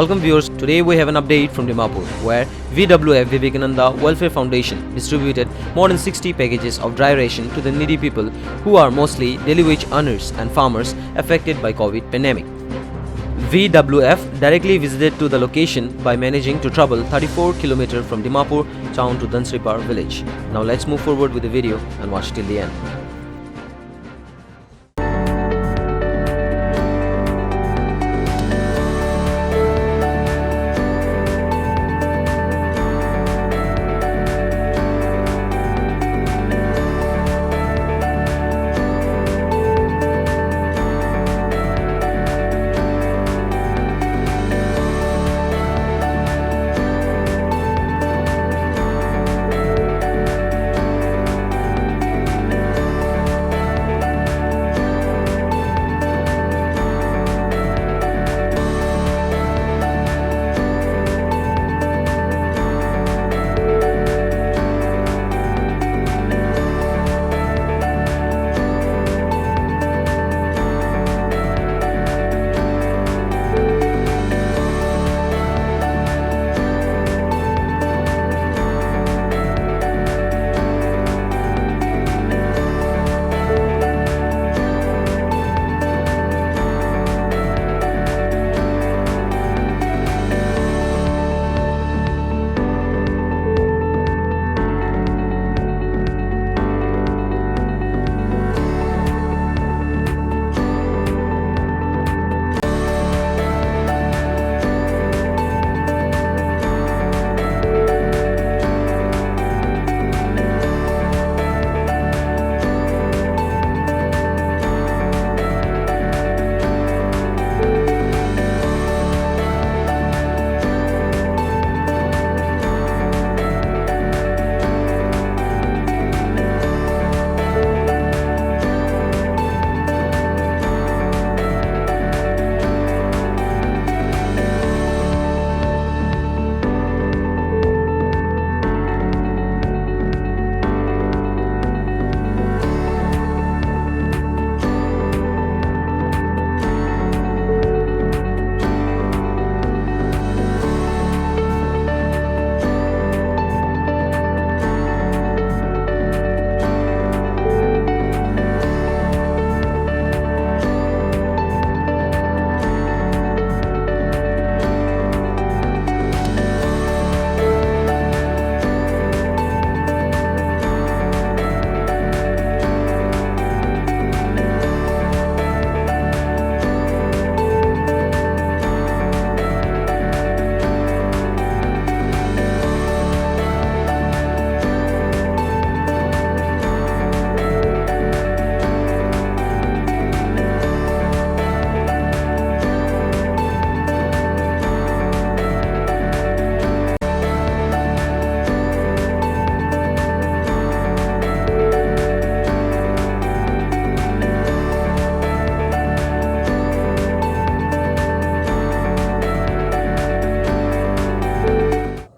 Welcome viewers, today we have an update from Dimapur where VWF Vivekananda Welfare Foundation distributed more than 60 packages of dry ration to the needy people who are mostly daily wage earners and farmers affected by COVID pandemic. VWF directly visited to the location by managing to travel 34 km from Dimapur town to Dhansripar village. Now let's move forward with the video and watch till the end.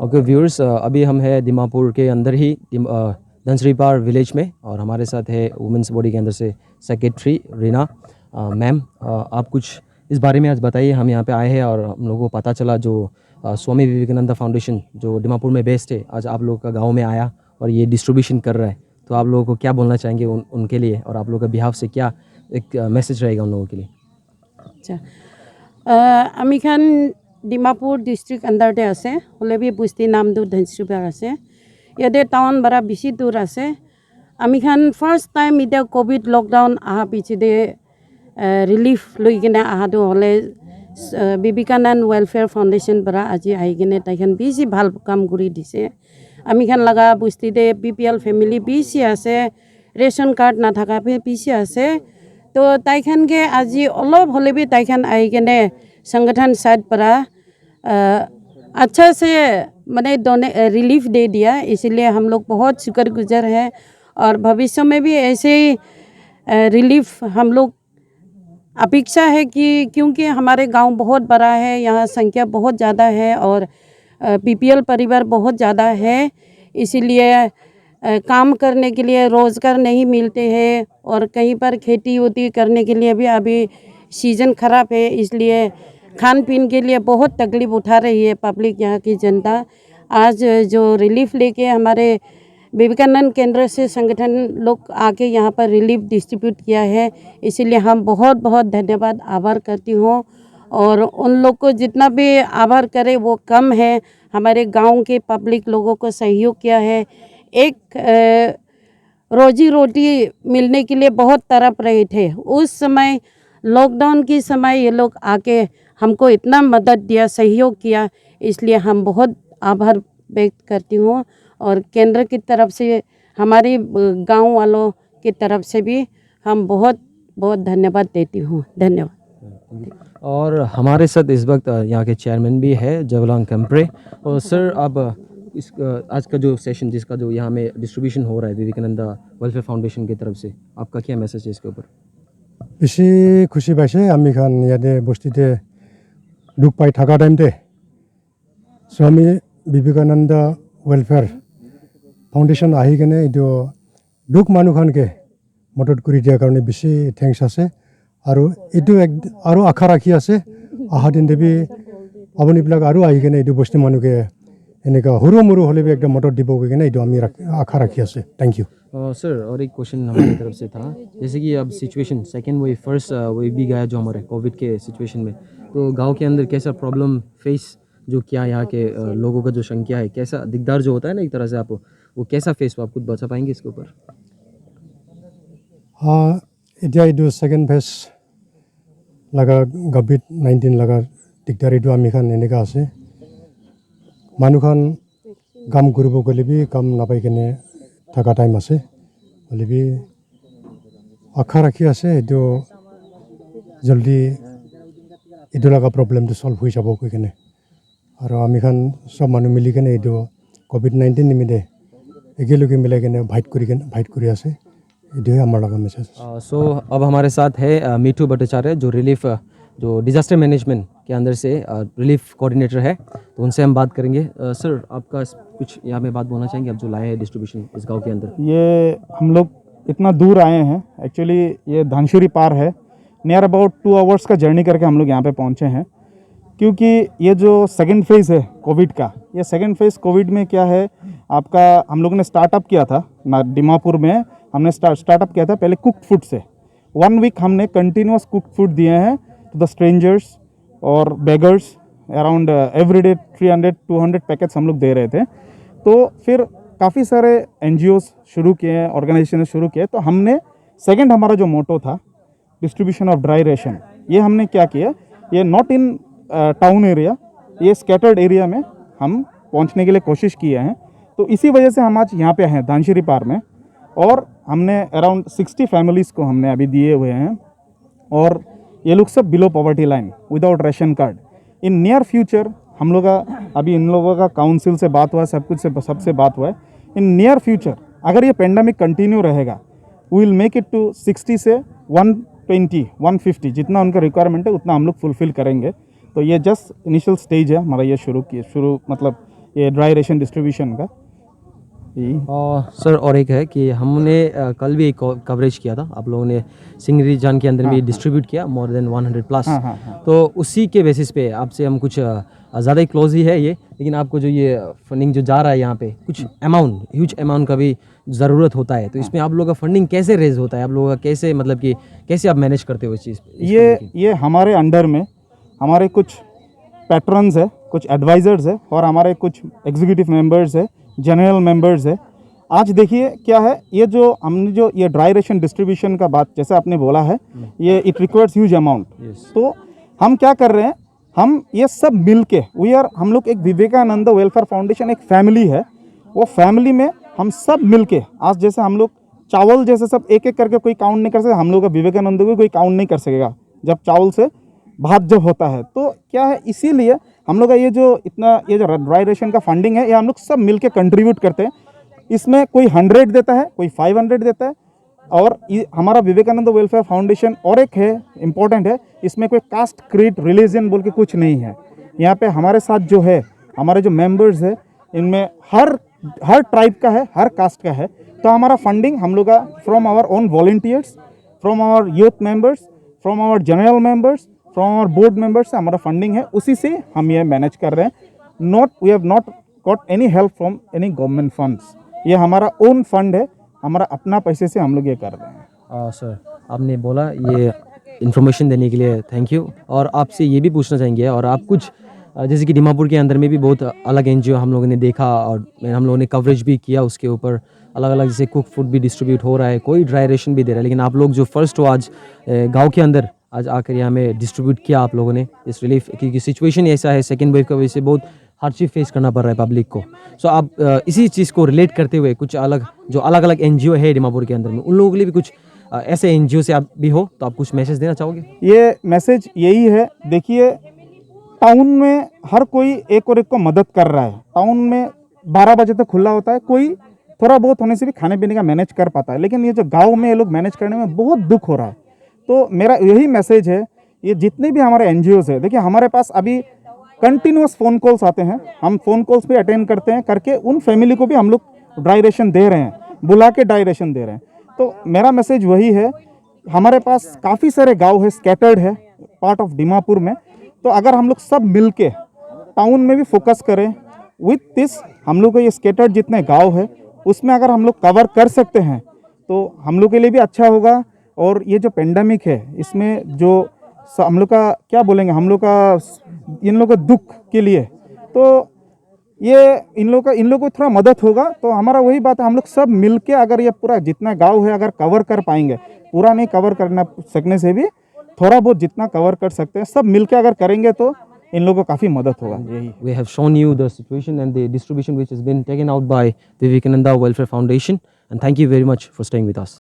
Okay viewers, अभी हम हैं दिमापुर के अंदर ही धनसरीपार village में और हमारे साथ है वुमेंस बॉडी के अंदर से सेक्रेटरी रीना मैम। आप कुछ इस बारे में आज बताइए। हम यहाँ पे आए हैं और हम लोगों को पता चला जो स्वामी विवेकानंद फाउंडेशन जो दिमापुर में बेस्ड है आज आप लोगों का गांव में आया और ये डिस्ट्रीब्यूशन कर रहा है, तो आप लोगों को क्या बोलना चाहेंगे उनके लिए और आप लोगों का बिहाफ से क्या एक मैसेज रहेगा उन लोगों के लिए? अच्छा, आमी खान डिमापुर डिस्ट्रिक्ट अंडरते आसे हले भी बुस्ती नाम दूर धनसरीपार आसे यादे टाउन बड़ा बेसि दूर आसे। आमी खान फर्स्ट टाइम इतना कोविड लॉकडाउन आहा पीछे दे रिलीफ लई किने आहा दो हले विवेकानंद वेलफेयर फाउंडेशन बड़ा आज आई किने ताइखान बेसि भाल काम करि दिसे। आमी खान लगा बुस्ती दे बीपीएल फैमिली बेसि आसे, रेशन कार्ड ना थाका बेसि आसे, तो ताइखान के आज अलग हले भी ताइखान आई किने संगठन साइड पर अच्छा से मैंने रिलीफ दे दिया, इसलिए हम लोग बहुत शुक्रगुजार हैं और भविष्य में भी ऐसे ही रिलीफ हम लोग अपेक्षा है कि क्योंकि हमारे गांव बहुत बड़ा है, यहाँ संख्या बहुत ज़्यादा है और बीपीएल परिवार बहुत ज़्यादा है, इसीलिए काम करने के लिए रोज़गार नहीं मिलते हैं और कहीं पर खेती होती करने के लिए भी अभी सीज़न ख़राब है, इसलिए खान पीन के लिए बहुत तकलीफ उठा रही है पब्लिक, यहाँ की जनता। आज जो रिलीफ लेके हमारे विवेकानंद केंद्र से संगठन लोग आके यहाँ पर रिलीफ डिस्ट्रीब्यूट किया है, इसीलिए हम बहुत बहुत धन्यवाद आभार करती हूँ। और उन लोग को जितना भी आभार करे वो कम है। हमारे गांव के पब्लिक लोगों को सहयोग किया है। एक रोजी रोटी मिलने के लिए बहुत तड़प रहे थे उस समय, लॉकडाउन के समय ये लोग आके हमको इतना मदद दिया, सहयोग किया, इसलिए हम बहुत आभार व्यक्त करती हूँ। और केंद्र की तरफ से, हमारे गांव वालों की तरफ से भी हम बहुत बहुत धन्यवाद देती हूँ। धन्यवाद। और हमारे साथ इस वक्त यहाँ के चेयरमैन भी है जवलांग कम्प्रे। और सर अब इस आज का जो सेशन जिसका जो यहाँ में डिस्ट्रीब्यूशन हो रहा है विवेकानंद वेलफेयर फाउंडेशन की तरफ से, आपका क्या मैसेज है इसके ऊपर? বেছি খুশি পাইছে আমি খান ইয়াতে বস্তিতে দুখ পাই থাকা টাইমতে স্বামী বিবেকানন্দ ওয়েলফেয়ার ফাউন্ডেশন আহি কেনে এইটো দুখ মানুহখনকে মদত কৰি দিয়াৰ কাৰণে বেছি থেংকছ আছে। আৰু এইটো আৰু আশা ৰাখি আছে অহা দিন দেৱী আপুনিবিলাক আৰু আহি কেনে এইটো বস্তি মানুহকে এনেকুৱা সৰু মৰু হ'লে একদম মদত দিব কৈ কেনে এইটো আমি আশা ৰাখি আছে। Thank you. सर और एक क्वेश्चन हमारी तरफ से था, जैसे कि अब situation second wave first wave भी गया जो हमारे कोविड के सिचुएशन में, तो गांव के अंदर कैसा प्रॉब्लम फेस जो क्या यहाँ के लोगों का जो संख्या है, कैसा दिकदार जो होता है ना एक तरह से, आप वो कैसा फेस आप खुद बता पाएंगे इसके ऊपर? এতিয়া এইটো ছেকেণ্ড ফেজ লগা কোভিড-19 লগা দিগদাৰ এইটো আমি খান এনেকুৱা আছে। মানুহখন কাম কৰিব গ'লে বি কাম নাপাই কেনে থাকা টাইম আছে, হ'লে বি আশা ৰাখি আছে এইটো জলদি এইটো লগা প্ৰব্লেমটো ছল্ভ হৈ যাব কৈ কেনে। আৰু আমি খান চব মানুহ মিলি কেনে এইটো কোভিড-19 নিমিত্তে একেলগে মিলাই কেনে ফাইট কৰি আছে। ये हमारा लगा मैसेज। सो अब हमारे साथ है मीठू भट्टाचार्य जो रिलीफ जो डिज़ास्टर मैनेजमेंट के अंदर से रिलीफ कोऑर्डिनेटर है, तो उनसे हम बात करेंगे। सर आपका कुछ यहाँ में बात बोलना चाहेंगे, आप जो लाए हैं डिस्ट्रीब्यूशन इस गांव के अंदर? ये हम लोग इतना दूर आए हैं, एक्चुअली ये धनशुरी पार है, नियर अबाउट 2 आवर्स का जर्नी करके हम लोग यहाँ पे पहुँचे हैं। क्योंकि ये जो सेकंड फेज़ है कोविड का, ये सेकंड फेज़ कोविड में क्या है आपका, हम लोगों ने स्टार्टअप किया था दीमापुर में, हमने स्टार्टअप किया था पहले कुक्ड फूड से। 1 वीक हमने कंटिन्यूस कुक्ड फूड दिए हैं टू द स्ट्रेंजर्स और बेगर्स, अराउंड एवरीडे 300-200 पैकेट्स हम लोग दे रहे थे। तो फिर काफ़ी सारे NGOs शुरू किए, ऑर्गेनाइजेशन शुरू किए, तो हमने सेकंड हमारा जो मोटो था डिस्ट्रीब्यूशन ऑफ ड्राई रेशन, ये हमने क्या किया, ये नॉट इन टाउन एरिया, ये स्कैटर्ड एरिया में हम पहुंचने के लिए कोशिश किए हैं। तो इसी वजह से हम आज यहाँ पे हैं धनशुरी पार में, और हमने अराउंड 60 फैमिलीज़ को हमने अभी दिए हुए हैं। और ये लोग सब below poverty line, without ration card. In near future हम लोग का अभी इन लोगों का काउंसिल से बात हुआ है, सब कुछ से सबसे बात हुआ है, इन नियर फ्यूचर अगर ये पेंडेमिक कंटिन्यू रहेगा, we will make it to 60 से 120-150 जितना उनका रिक्वायरमेंट है उतना हम लोग फुलफ़िल करेंगे। तो ये जस्ट इनिशियल स्टेज है हमारा, ये शुरू मतलब ये ड्राई रेशन डिस्ट्रीब्यूशन का। सर और एक है कि हमने कल भी एक कवरेज किया था, आप लोगों ने सिंगरी जान के अंदर भी डिस्ट्रीब्यूट किया मोर देन 100+। तो उसी के बेसिस पे आपसे हम कुछ ज़्यादा ही क्लोज ही है ये, लेकिन आपको जो ये फंडिंग जो जा रहा है यहाँ पे कुछ अमाउंट, ह्यूज अमाउंट का भी ज़रूरत होता है, तो इसमें आप लोगों का फंडिंग कैसे रेज होता है, आप लोगों का कैसे मतलब कि कैसे आप मैनेज करते हो इस चीज़? ये हमारे अंडर में हमारे कुछ पैट्रन्स है, कुछ एडवाइज़र्स है, और हमारे कुछ एग्जीक्यूटिव मेंबर्स है, जनरल मेंबर्स है। आज देखिए क्या है, ये जो हमने जो ये ड्राई रेशन डिस्ट्रीब्यूशन का बात जैसे आपने बोला है, ये इट रिक्वायर्स ह्यूज अमाउंट। तो हम क्या कर रहे हैं, हम ये सब मिल के हम लोग एक विवेकानंद वेलफेयर फाउंडेशन एक फैमिली है, वो फैमिली में हम सब मिल के, आज जैसे हम लोग चावल जैसे सब एक एक करके कोई काउंट नहीं कर सकते, हम लोग का विवेकानंद को कोई काउंट नहीं कर सकेगा जब चावल से भात जब होता है। तो क्या है, इसीलिए हम लोग का ये जो ड्राई रेशन का फंडिंग है, ये हम लोग सब मिल के कंट्रीब्यूट करते हैं। इसमें कोई 100 देता है, कोई 500 देता है। और हमारा विवेकानंद वेलफेयर फाउंडेशन और एक है इम्पोर्टेंट है, इसमें कोई कास्ट क्रीड रिलीजन बोल के कुछ नहीं है। यहाँ पे हमारे साथ जो है, हमारे जो मेंबर्स है, इनमें हर ट्राइब का है, हर कास्ट का है। तो हमारा फंडिंग हम लोग का from our own volunteers, from our youth members, from our general members, from our board members से हमारा फंडिंग है, उसी से हम ये मैनेज कर रहे हैं। We have not got any help from any government funds. ये हमारा ओन फंड है, हमारा अपना पैसे से हम लोग ये कर रहे हैं। सर आपने बोला ये इन्फॉर्मेशन देने के लिए थैंक यू। और आपसे ये भी पूछना चाहेंगे, और आप कुछ जैसे कि दीमापुर के अंदर में भी बहुत अलग एनजीओ हम लोगों ने देखा और हम लोगों ने कवरेज भी किया उसके ऊपर, अलग अलग जैसे कुक फूड भी डिस्ट्रीब्यूट हो रहा है, कोई ड्राई रेशन भी दे रहा है, लेकिन आप लोग जो फर्स्ट हो आज गांव के अंदर आज आकर यहाँ में डिस्ट्रीब्यूट किया आप लोगों ने इस रिलीफ, क्योंकि सिचुएशन ऐसा है सेकेंड वेव की वजह से बहुत हार्डशिप फेस करना पड़ रहा है पब्लिक को। सो आप इसी चीज़ को रिलेट करते हुए कुछ अलग जो अलग अलग एनजीओ है दीमापुर के अंदर में, उन लोगों के लिए भी कुछ ऐसे एनजीओ से आप भी हो तो आप कुछ मैसेज देना चाहोगे? ये मैसेज यही है, देखिए टाउन में हर कोई एक और एक को मदद कर रहा है। टाउन में 12 बजे तक खुला होता है, कोई थोड़ा बहुत होने से भी खाने पीने का मैनेज कर पाता है, लेकिन ये जो गांव में ये लोग मैनेज करने में बहुत दुख हो रहा है। तो मेरा यही मैसेज है, ये जितने भी हमारे एनजीओज है, देखिए हमारे पास अभी कंटिन्यूस फ़ोन कॉल्स आते हैं, हम फ़ोन कॉल्स भी अटेंड करते हैं, करके उन फैमिली को भी हम लोग ड्राई रेशन दे रहे हैं, बुला के ड्राई रेशन दे रहे हैं। तो मेरा मैसेज वही है, हमारे पास काफ़ी सारे गांव है, स्कैटर्ड है पार्ट ऑफ दीमापुर में, तो अगर हम लोग सब मिल के टाउन में भी फोकस करें विथ दिस, हम लोग को ये स्कैटर्ड जितने गांव है उसमें अगर हम लोग कवर कर सकते हैं तो हम लोग के लिए भी अच्छा होगा। और ये जो पेंडेमिक है इसमें जो हम लोग का क्या बोलेंगे, हम लोग का इन लोगों के दुख के लिए, तो ये इन लोगों को थोड़ा मदद होगा। तो हमारा वही बात है, हम लोग सब मिल के अगर ये पूरा जितना गांव है अगर कवर कर पाएंगे, पूरा नहीं कवर करना सकने से भी थोड़ा बहुत जितना कवर कर सकते हैं सब मिलके अगर करेंगे तो इन लोगों को काफ़ी मदद होगा। यही We have shown you the situation and the distribution which has been taken out by Vivekananda Welfare Foundation, and thank you very much for staying with us.